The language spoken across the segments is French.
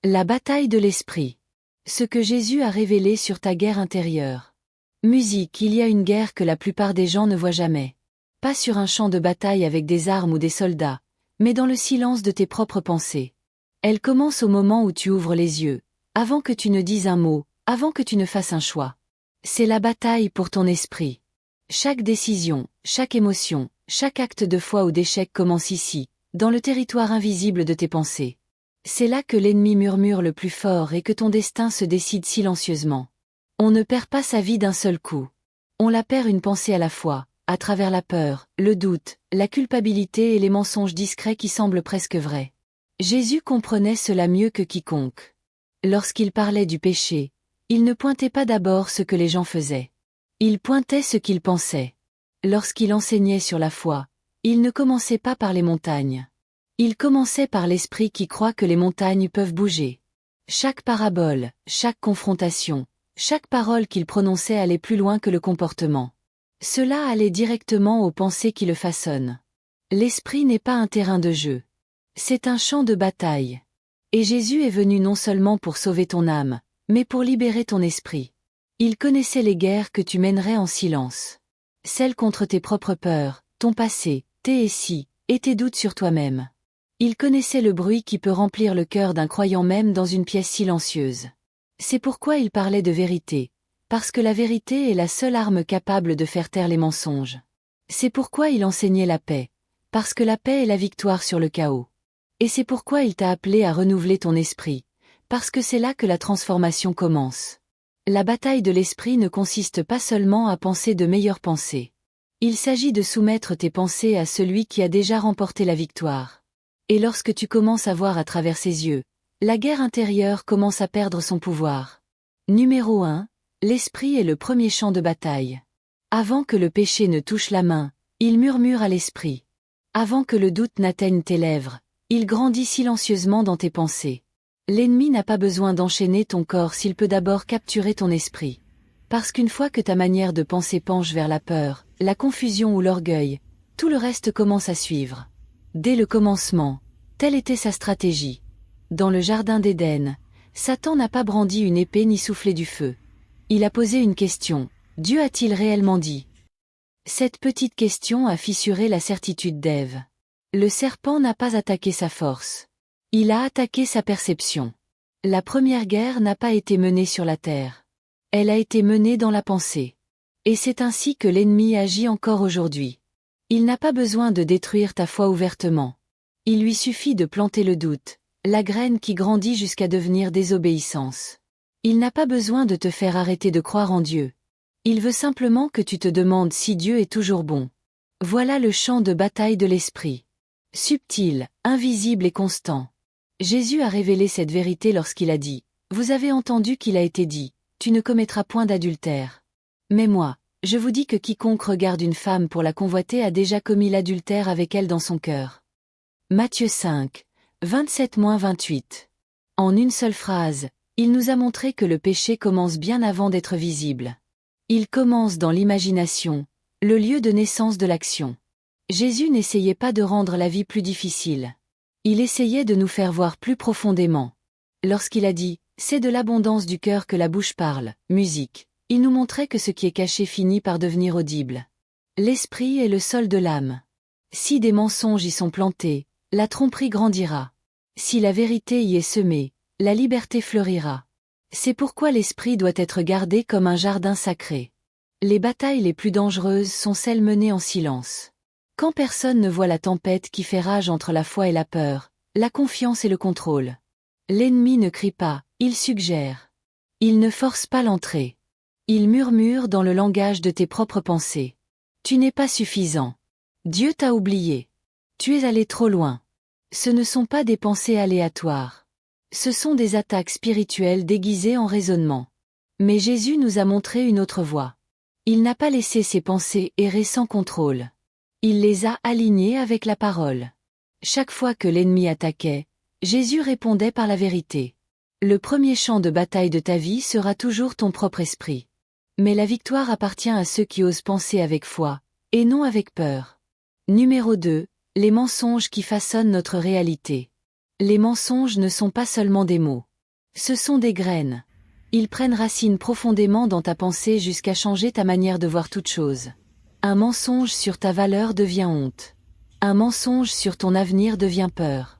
La bataille de l'esprit. Ce que Jésus a révélé sur ta guerre intérieure. Musique. Il y a une guerre que la plupart des gens ne voient jamais. Pas sur un champ de bataille avec des armes ou des soldats, mais dans le silence de tes propres pensées. Elle commence au moment où tu ouvres les yeux, avant que tu ne dises un mot, avant que tu ne fasses un choix. C'est la bataille pour ton esprit. Chaque décision, chaque émotion, chaque acte de foi ou d'échec commence ici, dans le territoire invisible de tes pensées. C'est là que l'ennemi murmure le plus fort et que ton destin se décide silencieusement. On ne perd pas sa vie d'un seul coup. On la perd une pensée à la fois, à travers la peur, le doute, la culpabilité et les mensonges discrets qui semblent presque vrais. Jésus comprenait cela mieux que quiconque. Lorsqu'il parlait du péché, il ne pointait pas d'abord ce que les gens faisaient. Il pointait ce qu'ils pensaient. Lorsqu'il enseignait sur la foi, il ne commençait pas par les montagnes. Il commençait par l'esprit qui croit que les montagnes peuvent bouger. Chaque parabole, chaque confrontation, chaque parole qu'il prononçait allait plus loin que le comportement. Cela allait directement aux pensées qui le façonnent. L'esprit n'est pas un terrain de jeu. C'est un champ de bataille. Et Jésus est venu non seulement pour sauver ton âme, mais pour libérer ton esprit. Il connaissait les guerres que tu mènerais en silence. Celles contre tes propres peurs, ton passé, tes et tes doutes sur toi-même. Il connaissait le bruit qui peut remplir le cœur d'un croyant même dans une pièce silencieuse. C'est pourquoi il parlait de vérité, parce que la vérité est la seule arme capable de faire taire les mensonges. C'est pourquoi il enseignait la paix, parce que la paix est la victoire sur le chaos. Et c'est pourquoi il t'a appelé à renouveler ton esprit, parce que c'est là que la transformation commence. La bataille de l'esprit ne consiste pas seulement à penser de meilleures pensées. Il s'agit de soumettre tes pensées à celui qui a déjà remporté la victoire. Et lorsque tu commences à voir à travers ses yeux, la guerre intérieure commence à perdre son pouvoir. Numéro 1. L'esprit est le premier champ de bataille. Avant que le péché ne touche la main, il murmure à l'esprit. Avant que le doute n'atteigne tes lèvres, il grandit silencieusement dans tes pensées. L'ennemi n'a pas besoin d'enchaîner ton corps s'il peut d'abord capturer ton esprit. Parce qu'une fois que ta manière de penser penche vers la peur, la confusion ou l'orgueil, tout le reste commence à suivre. Dès le commencement, telle était sa stratégie. Dans le jardin d'Éden, Satan n'a pas brandi une épée ni soufflé du feu. Il a posé une question. Dieu a-t-il réellement dit? Cette petite question a fissuré la certitude d'Ève. Le serpent n'a pas attaqué sa force. Il a attaqué sa perception. La première guerre n'a pas été menée sur la terre. Elle a été menée dans la pensée. Et c'est ainsi que l'ennemi agit encore aujourd'hui. Il n'a pas besoin de détruire ta foi ouvertement. Il lui suffit de planter le doute, la graine qui grandit jusqu'à devenir désobéissance. Il n'a pas besoin de te faire arrêter de croire en Dieu. Il veut simplement que tu te demandes si Dieu est toujours bon. Voilà le champ de bataille de l'esprit. Subtil, invisible et constant. Jésus a révélé cette vérité lorsqu'il a dit, « Vous avez entendu qu'il a été dit, tu ne commettras point d'adultère. Mais moi, je vous dis que quiconque regarde une femme pour la convoiter a déjà commis l'adultère avec elle dans son cœur. » Matthieu 5, 27-28. En une seule phrase, il nous a montré que le péché commence bien avant d'être visible. Il commence dans l'imagination, le lieu de naissance de l'action. Jésus n'essayait pas de rendre la vie plus difficile. Il essayait de nous faire voir plus profondément. Lorsqu'il a dit « C'est de l'abondance du cœur que la bouche parle », musique, il nous montrait que ce qui est caché finit par devenir audible. L'esprit est le sol de l'âme. Si des mensonges y sont plantés, la tromperie grandira. Si la vérité y est semée, la liberté fleurira. C'est pourquoi l'esprit doit être gardé comme un jardin sacré. Les batailles les plus dangereuses sont celles menées en silence. Quand personne ne voit la tempête qui fait rage entre la foi et la peur, la confiance et le contrôle. L'ennemi ne crie pas, il suggère. Il ne force pas l'entrée. Il murmure dans le langage de tes propres pensées. Tu n'es pas suffisant. Dieu t'a oublié. Tu es allé trop loin. Ce ne sont pas des pensées aléatoires. Ce sont des attaques spirituelles déguisées en raisonnement. Mais Jésus nous a montré une autre voie. Il n'a pas laissé ses pensées errer sans contrôle. Il les a alignées avec la parole. Chaque fois que l'ennemi attaquait, Jésus répondait par la vérité. Le premier champ de bataille de ta vie sera toujours ton propre esprit. Mais la victoire appartient à ceux qui osent penser avec foi, et non avec peur. Numéro 2, les mensonges qui façonnent notre réalité. Les mensonges ne sont pas seulement des mots. Ce sont des graines. Ils prennent racine profondément dans ta pensée jusqu'à changer ta manière de voir toute chose. Un mensonge sur ta valeur devient honte. Un mensonge sur ton avenir devient peur.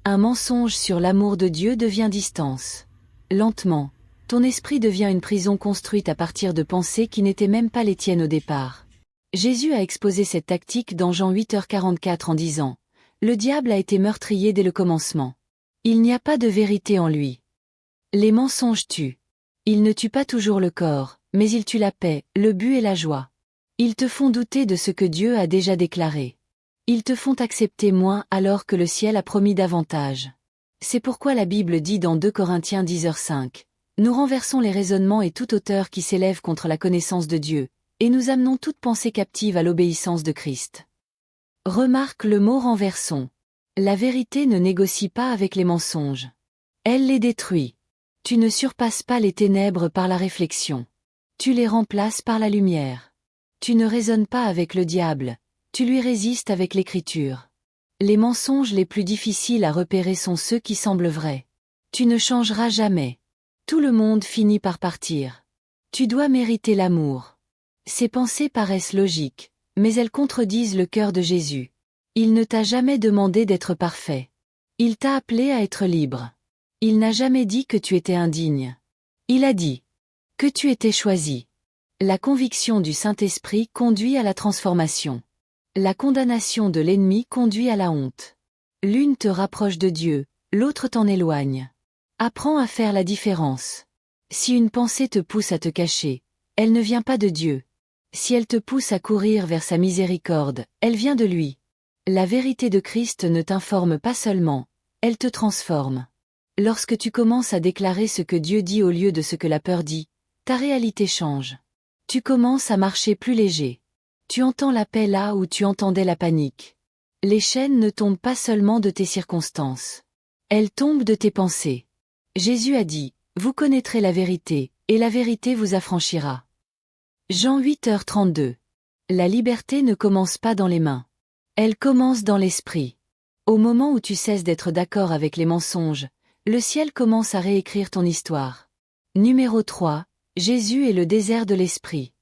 Un mensonge sur l'amour de Dieu devient distance. Lentement, ton esprit devient une prison construite à partir de pensées qui n'étaient même pas les tiennes au départ. Jésus a exposé cette tactique dans Jean 8h44 en disant « Le diable a été meurtrier dès le commencement. Il n'y a pas de vérité en lui. Les mensonges tuent. Ils ne tuent pas toujours le corps, mais ils tuent la paix, le but et la joie. Ils te font douter de ce que Dieu a déjà déclaré. Ils te font accepter moins alors que le ciel a promis davantage. C'est pourquoi la Bible dit dans 2 Corinthiens 10h5 « Nous renversons les raisonnements et toute hauteur qui s'élève contre la connaissance de Dieu, et nous amenons toute pensée captive à l'obéissance de Christ. » Remarque le mot « renversons ». La vérité ne négocie pas avec les mensonges. Elle les détruit. Tu ne surpasses pas les ténèbres par la réflexion. Tu les remplaces par la lumière. Tu ne raisonnes pas avec le diable, tu lui résistes avec l'écriture. Les mensonges les plus difficiles à repérer sont ceux qui semblent vrais. Tu ne changeras jamais. Tout le monde finit par partir. Tu dois mériter l'amour. Ces pensées paraissent logiques, mais elles contredisent le cœur de Jésus. Il ne t'a jamais demandé d'être parfait. Il t'a appelé à être libre. Il n'a jamais dit que tu étais indigne. Il a dit que tu étais choisi. La conviction du Saint-Esprit conduit à la transformation. La condamnation de l'ennemi conduit à la honte. L'une te rapproche de Dieu, l'autre t'en éloigne. Apprends à faire la différence. Si une pensée te pousse à te cacher, elle ne vient pas de Dieu. Si elle te pousse à courir vers sa miséricorde, elle vient de lui. La vérité de Christ ne t'informe pas seulement, elle te transforme. Lorsque tu commences à déclarer ce que Dieu dit au lieu de ce que la peur dit, ta réalité change. Tu commences à marcher plus léger. Tu entends la paix là où tu entendais la panique. Les chaînes ne tombent pas seulement de tes circonstances. Elles tombent de tes pensées. Jésus a dit, « Vous connaîtrez la vérité, et la vérité vous affranchira. » Jean 8h32. La liberté ne commence pas dans les mains. Elle commence dans l'esprit. Au moment où tu cesses d'être d'accord avec les mensonges, le ciel commence à réécrire ton histoire. Numéro 3. Jésus et le désert de l'esprit.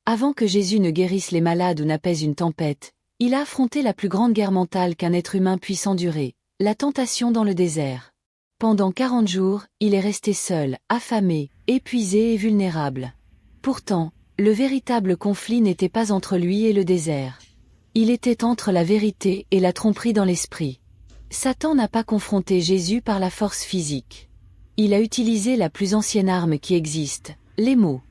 Avant que Jésus ne guérisse les malades ou n'apaise une tempête, il a affronté la plus grande guerre mentale qu'un être humain puisse endurer, la tentation dans le désert. Pendant 40 jours, il est resté seul, affamé, épuisé et vulnérable. Pourtant, le véritable conflit n'était pas entre lui et le désert. Il était entre la vérité et la tromperie dans l'esprit. Satan n'a pas confronté Jésus par la force physique. Il a utilisé la plus ancienne arme qui existe, les mots.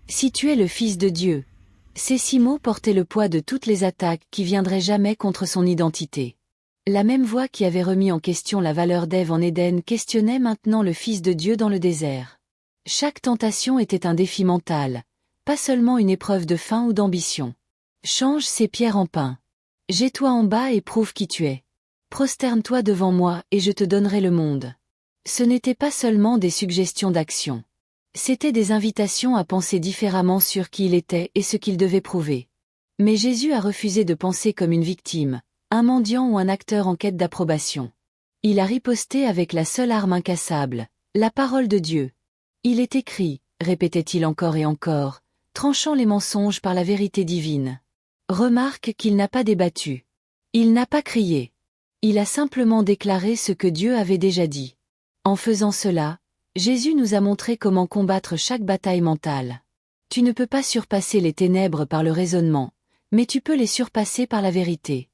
Si tu es le Fils de Dieu. Ces 6 mots portaient le poids de toutes les attaques qui viendraient jamais contre son identité. La même voix qui avait remis en question la valeur d'Ève en Éden questionnait maintenant le Fils de Dieu dans le désert. Chaque tentation était un défi mental, pas seulement une épreuve de faim ou d'ambition. Change ces pierres en pain. Jette-toi en bas et prouve qui tu es. Prosterne-toi devant moi et je te donnerai le monde. Ce n'était pas seulement des suggestions d'action. C'étaient des invitations à penser différemment sur qui il était et ce qu'il devait prouver. Mais Jésus a refusé de penser comme une victime, un mendiant ou un acteur en quête d'approbation. Il a riposté avec la seule arme incassable, la parole de Dieu. Il est écrit, répétait-il encore et encore, tranchant les mensonges par la vérité divine. Remarque qu'il n'a pas débattu. Il n'a pas crié. Il a simplement déclaré ce que Dieu avait déjà dit. En faisant cela, Jésus nous a montré comment combattre chaque bataille mentale. Tu ne peux pas surpasser les ténèbres par le raisonnement, mais tu peux les surpasser par la vérité.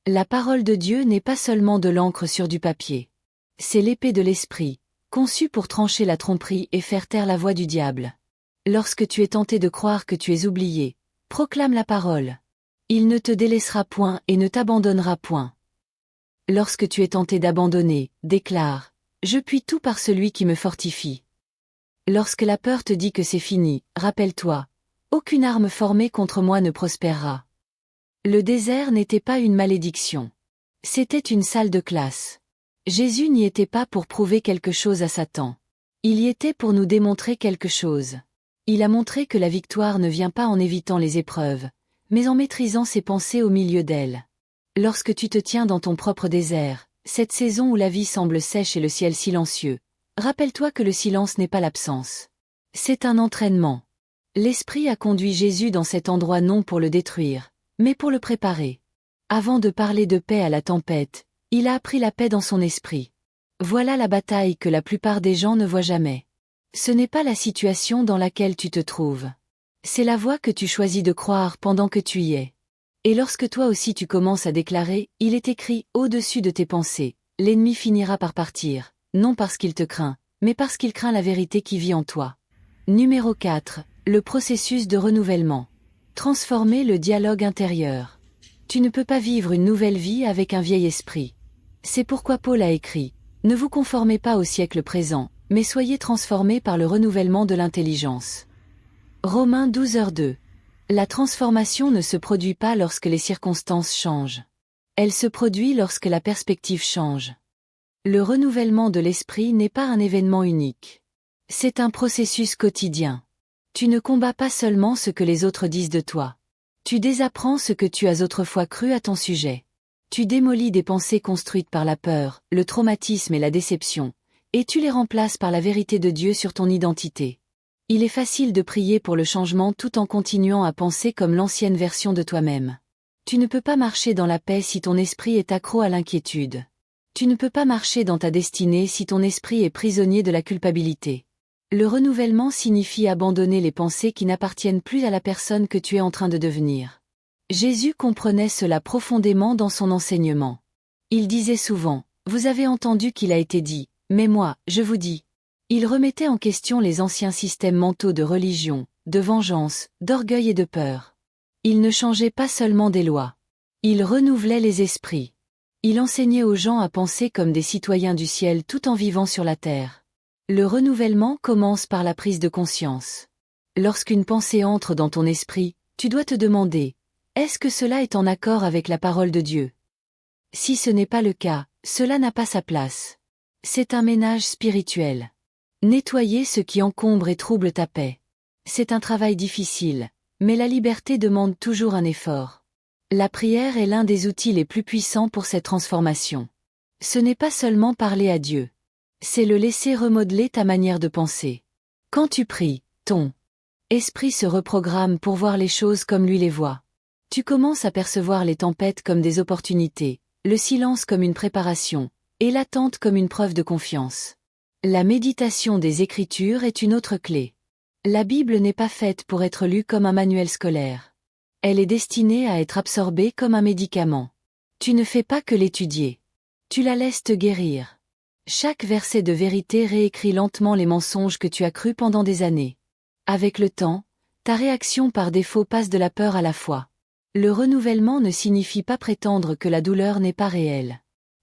La parole de Dieu n'est pas seulement de l'encre sur du papier. C'est l'épée de l'esprit, conçue pour trancher la tromperie et faire taire la voix du diable. Lorsque tu es tenté de croire que tu es oublié, proclame la parole. Il ne te délaissera point et ne t'abandonnera point. Lorsque tu es tenté d'abandonner, déclare. Je puis tout par celui qui me fortifie. Lorsque la peur te dit que c'est fini, rappelle-toi, aucune arme formée contre moi ne prospérera. Le désert n'était pas une malédiction. C'était une salle de classe. Jésus n'y était pas pour prouver quelque chose à Satan. Il y était pour nous démontrer quelque chose. Il a montré que la victoire ne vient pas en évitant les épreuves, mais en maîtrisant ses pensées au milieu d'elles. Lorsque tu te tiens dans ton propre désert, cette saison où la vie semble sèche et le ciel silencieux, Rappelle-toi que le silence n'est pas l'absence. C'est un entraînement. L'Esprit a conduit Jésus dans cet endroit non pour le détruire, mais pour le préparer. Avant de parler de paix à la tempête, il a appris la paix dans son esprit. Voilà la bataille que la plupart des gens ne voient jamais. Ce n'est pas la situation dans laquelle tu te trouves. C'est la voie que tu choisis de croire pendant que tu y es. Et lorsque toi aussi tu commences à déclarer, il est écrit au-dessus de tes pensées, l'ennemi finira par partir, non parce qu'il te craint, mais parce qu'il craint la vérité qui vit en toi. Numéro 4. Le processus de renouvellement. Transformer le dialogue intérieur. Tu ne peux pas vivre une nouvelle vie avec un vieil esprit. C'est pourquoi Paul a écrit « Ne vous conformez pas au siècle présent, mais soyez transformés par le renouvellement de l'intelligence. » Romains 12h2. La transformation ne se produit pas lorsque les circonstances changent. Elle se produit lorsque la perspective change. Le renouvellement de l'esprit n'est pas un événement unique. C'est un processus quotidien. Tu ne combats pas seulement ce que les autres disent de toi. Tu désapprends ce que tu as autrefois cru à ton sujet. Tu démolis des pensées construites par la peur, le traumatisme et la déception, et tu les remplaces par la vérité de Dieu sur ton identité. Il est facile de prier pour le changement tout en continuant à penser comme l'ancienne version de toi-même. Tu ne peux pas marcher dans la paix si ton esprit est accro à l'inquiétude. Tu ne peux pas marcher dans ta destinée si ton esprit est prisonnier de la culpabilité. Le renouvellement signifie abandonner les pensées qui n'appartiennent plus à la personne que tu es en train de devenir. Jésus comprenait cela profondément dans son enseignement. Il disait souvent, « Vous avez entendu qu'il a été dit, mais moi, je vous dis. » Il remettait en question les anciens systèmes mentaux de religion, de vengeance, d'orgueil et de peur. Il ne changeait pas seulement des lois. Il renouvelait les esprits. Il enseignait aux gens à penser comme des citoyens du ciel tout en vivant sur la terre. Le renouvellement commence par la prise de conscience. Lorsqu'une pensée entre dans ton esprit, tu dois te demander, est-ce que cela est en accord avec la parole de Dieu? Si ce n'est pas le cas, cela n'a pas sa place. C'est un ménage spirituel. Nettoyer ce qui encombre et trouble ta paix. C'est un travail difficile, mais la liberté demande toujours un effort. La prière est l'un des outils les plus puissants pour cette transformation. Ce n'est pas seulement parler à Dieu. C'est le laisser remodeler ta manière de penser. Quand tu pries, ton esprit se reprogramme pour voir les choses comme lui les voit. Tu commences à percevoir les tempêtes comme des opportunités, le silence comme une préparation, et l'attente comme une preuve de confiance. La méditation des Écritures est une autre clé. La Bible n'est pas faite pour être lue comme un manuel scolaire. Elle est destinée à être absorbée comme un médicament. Tu ne fais pas que l'étudier. Tu la laisses te guérir. Chaque verset de vérité réécrit lentement les mensonges que tu as crus pendant des années. Avec le temps, ta réaction par défaut passe de la peur à la foi. Le renouvellement ne signifie pas prétendre que la douleur n'est pas réelle.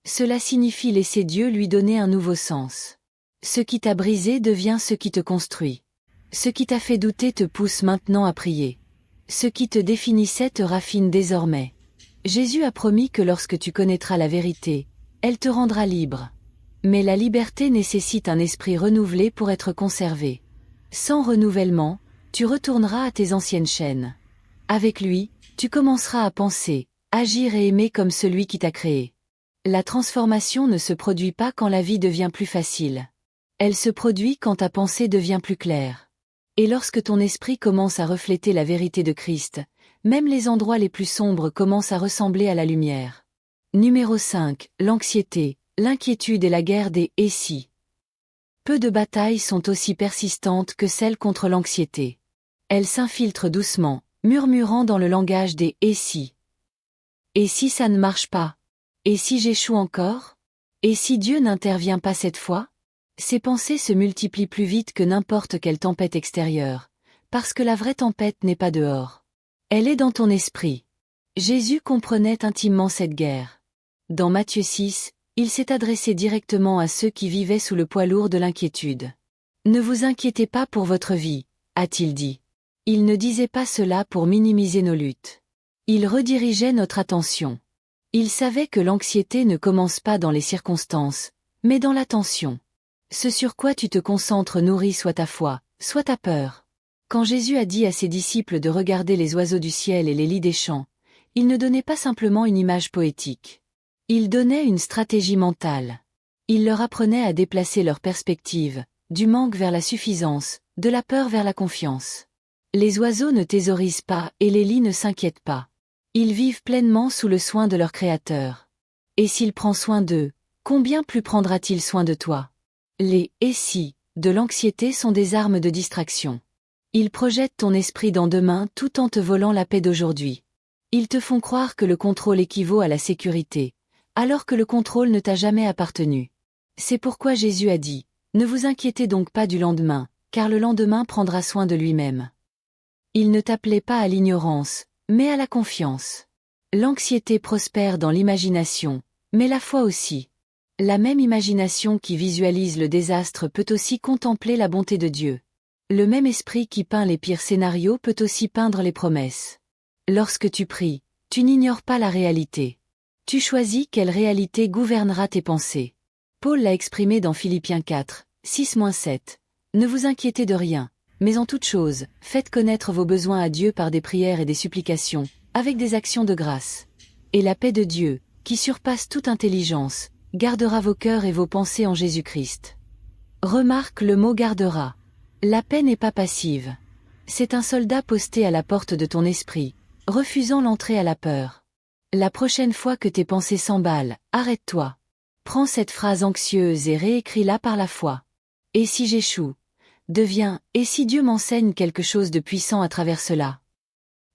Cela signifie laisser Dieu lui donner un nouveau sens. Ce qui t'a brisé devient ce qui te construit. Ce qui t'a fait douter te pousse maintenant à prier. Ce qui te définissait te raffine désormais. Jésus a promis que lorsque tu connaîtras la vérité, elle te rendra libre. Mais la liberté nécessite un esprit renouvelé pour être conservé. Sans renouvellement, tu retourneras à tes anciennes chaînes. Avec lui, tu commenceras à penser, agir et aimer comme celui qui t'a créé. La transformation ne se produit pas quand la vie devient plus facile. Elle se produit quand ta pensée devient plus claire. Et lorsque ton esprit commence à refléter la vérité de Christ, même les endroits les plus sombres commencent à ressembler à la lumière. Numéro 5. L'anxiété, l'inquiétude et la guerre des « et si ». Peu de batailles sont aussi persistantes que celles contre l'anxiété. Elles s'infiltrent doucement, murmurant dans le langage des « et si ». Et si ça ne marche pas? Et si j'échoue encore? Et si Dieu n'intervient pas cette fois? Ces pensées se multiplient plus vite que n'importe quelle tempête extérieure, parce que la vraie tempête n'est pas dehors. Elle est dans ton esprit. Jésus comprenait intimement cette guerre. Dans Matthieu 6, il s'est adressé directement à ceux qui vivaient sous le poids lourd de l'inquiétude. « Ne vous inquiétez pas pour votre vie », a-t-il dit. Il ne disait pas cela pour minimiser nos luttes. Il redirigeait notre attention. Il savait que l'anxiété ne commence pas dans les circonstances, mais dans l'attention. Ce sur quoi tu te concentres nourrit soit ta foi, soit ta peur. Quand Jésus a dit à ses disciples de regarder les oiseaux du ciel et les lys des champs, il ne donnait pas simplement une image poétique. Il donnait une stratégie mentale. Il leur apprenait à déplacer leur perspective, du manque vers la suffisance, de la peur vers la confiance. Les oiseaux ne thésaurisent pas et les lits ne s'inquiètent pas. Ils vivent pleinement sous le soin de leur Créateur. Et s'il prend soin d'eux, combien plus prendra-t-il soin de toi? Les « et si » de l'anxiété sont des armes de distraction. Ils projettent ton esprit dans demain tout en te volant la paix d'aujourd'hui. Ils te font croire que le contrôle équivaut à la sécurité, alors que le contrôle ne t'a jamais appartenu. C'est pourquoi Jésus a dit, « Ne vous inquiétez donc pas du lendemain, car le lendemain prendra soin de lui-même. » Il ne t'appelait pas à l'ignorance, mais à la confiance. L'anxiété prospère dans l'imagination, mais la foi aussi. La même imagination qui visualise le désastre peut aussi contempler la bonté de Dieu. Le même esprit qui peint les pires scénarios peut aussi peindre les promesses. Lorsque tu pries, tu n'ignores pas la réalité. Tu choisis quelle réalité gouvernera tes pensées. Paul l'a exprimé dans Philippiens 4, 6-7. Ne vous inquiétez de rien, mais en toute chose, faites connaître vos besoins à Dieu par des prières et des supplications, avec des actions de grâce. Et la paix de Dieu, qui surpasse toute intelligence, gardera vos cœurs et vos pensées en Jésus-Christ. Remarque le mot gardera. La paix n'est pas passive. C'est un soldat posté à la porte de ton esprit, refusant l'entrée à la peur. La prochaine fois que tes pensées s'emballent, arrête-toi. Prends cette phrase anxieuse et réécris-la par la foi. Et si j'échoue? Deviens, et si Dieu m'enseigne quelque chose de puissant à travers cela?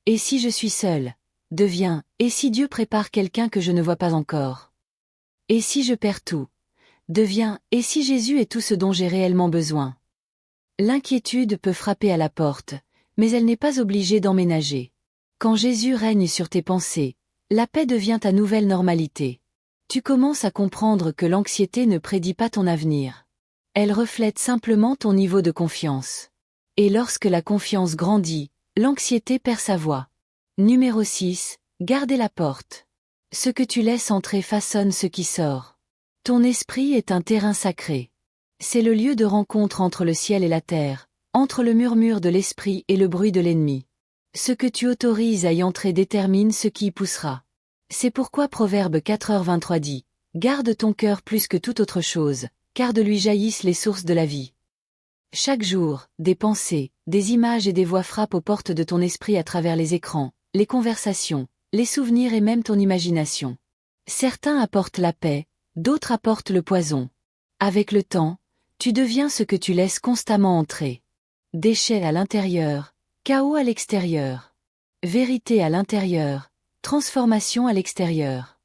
Et si je suis seul? Deviens, et si Dieu prépare quelqu'un que je ne vois pas encore? Et si je perds tout? Deviens, et si Jésus est tout ce dont j'ai réellement besoin? L'inquiétude peut frapper à la porte, mais elle n'est pas obligée d'emménager. Quand Jésus règne sur tes pensées, la paix devient ta nouvelle normalité. Tu commences à comprendre que l'anxiété ne prédit pas ton avenir. Elle reflète simplement ton niveau de confiance. Et lorsque la confiance grandit, l'anxiété perd sa voix. Numéro 6, gardez la porte. Ce que tu laisses entrer façonne ce qui sort. Ton esprit est un terrain sacré. C'est le lieu de rencontre entre le ciel et la terre, entre le murmure de l'esprit et le bruit de l'ennemi. Ce que tu autorises à y entrer détermine ce qui y poussera. C'est pourquoi Proverbe 4h23 dit, « Garde ton cœur plus que toute autre chose, car de lui jaillissent les sources de la vie. » Chaque jour, des pensées, des images et des voix frappent aux portes de ton esprit à travers les écrans, les conversations, les souvenirs et même ton imagination. Certains apportent la paix, d'autres apportent le poison. Avec le temps, tu deviens ce que tu laisses constamment entrer. Déchets à l'intérieur, chaos à l'extérieur. Vérité à l'intérieur, transformation à l'extérieur.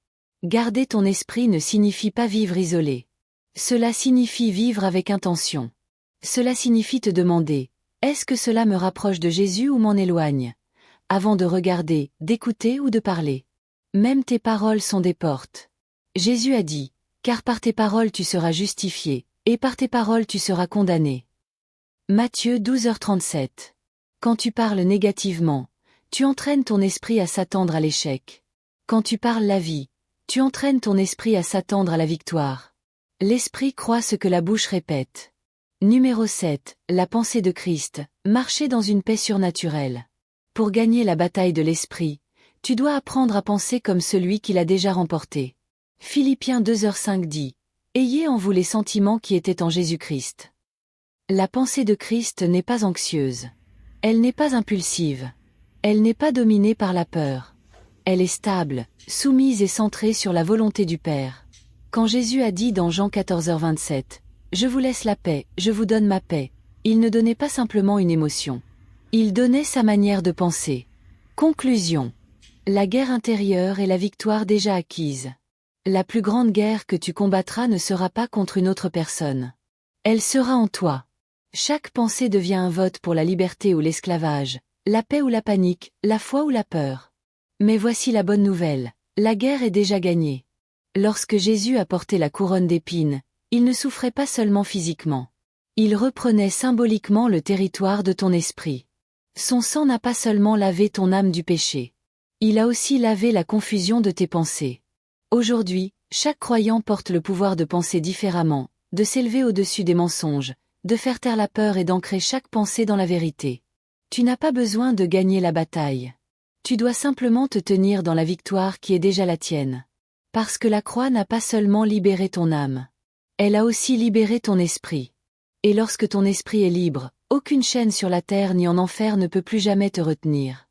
Garder ton esprit ne signifie pas vivre isolé. Cela signifie vivre avec intention. Cela signifie te demander, est-ce que cela me rapproche de Jésus ou m'en éloigne? Avant de regarder, d'écouter ou de parler. Même tes paroles sont des portes. Jésus a dit, car par tes paroles tu seras justifié, et par tes paroles tu seras condamné. Matthieu 12h37. Quand tu parles négativement, tu entraînes ton esprit à s'attendre à l'échec. Quand tu parles la vie, tu entraînes ton esprit à s'attendre à la victoire. L'esprit croit ce que la bouche répète. Numéro 7, la pensée de Christ, marcher dans une paix surnaturelle. Pour gagner la bataille de l'esprit, tu dois apprendre à penser comme celui qui l'a déjà remporté. Philippiens 2h5 dit, « Ayez en vous les sentiments qui étaient en Jésus-Christ. » La pensée de Christ n'est pas anxieuse. Elle n'est pas impulsive. Elle n'est pas dominée par la peur. Elle est stable, soumise et centrée sur la volonté du Père. Quand Jésus a dit dans Jean 14h27, « Je vous laisse la paix, je vous donne ma paix », il ne donnait pas simplement une émotion. Il donnait sa manière de penser. Conclusion. La guerre intérieure est la victoire déjà acquise. La plus grande guerre que tu combattras ne sera pas contre une autre personne. Elle sera en toi. Chaque pensée devient un vote pour la liberté ou l'esclavage, la paix ou la panique, la foi ou la peur. Mais voici la bonne nouvelle, la guerre est déjà gagnée. Lorsque Jésus a porté la couronne d'épines, il ne souffrait pas seulement physiquement. Il reprenait symboliquement le territoire de ton esprit. Son sang n'a pas seulement lavé ton âme du péché. Il a aussi lavé la confusion de tes pensées. Aujourd'hui, chaque croyant porte le pouvoir de penser différemment, de s'élever au-dessus des mensonges, de faire taire la peur et d'ancrer chaque pensée dans la vérité. Tu n'as pas besoin de gagner la bataille. Tu dois simplement te tenir dans la victoire qui est déjà la tienne. Parce que la croix n'a pas seulement libéré ton âme. Elle a aussi libéré ton esprit. Et lorsque ton esprit est libre, aucune chaîne sur la terre ni en enfer ne peut plus jamais te retenir.